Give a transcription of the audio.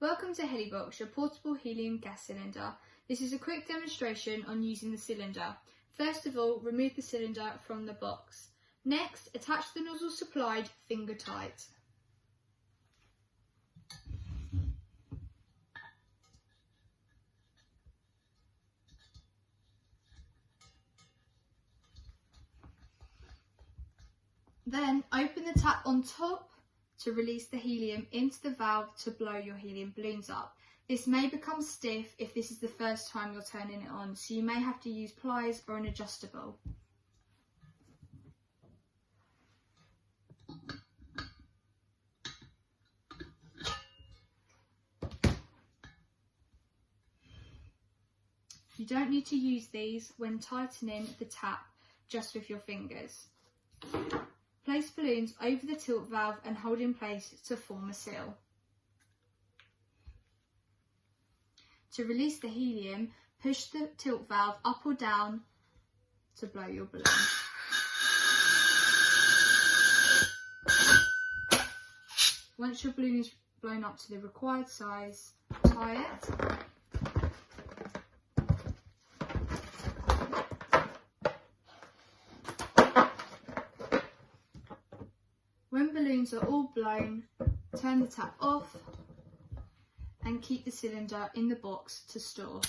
Welcome to Helibox, your portable helium gas cylinder. This is a quick demonstration on using the cylinder. First of all, remove the cylinder from the box. Next, attach the nozzle supplied finger tight. Then open the tap on top to release the helium into the valve to blow your helium balloons up. This may become stiff if this is the first time you're turning it on, so you may have to use pliers or an adjustable. You don't need to use these when tightening the tap, just with your fingers. Place balloons over the tilt valve and hold in place to form a seal. To release the helium, push the tilt valve up or down to blow your balloon. Once your balloon is blown up to the required size, tie it. When balloons are all blown, turn the tap off and keep the cylinder in the box to store.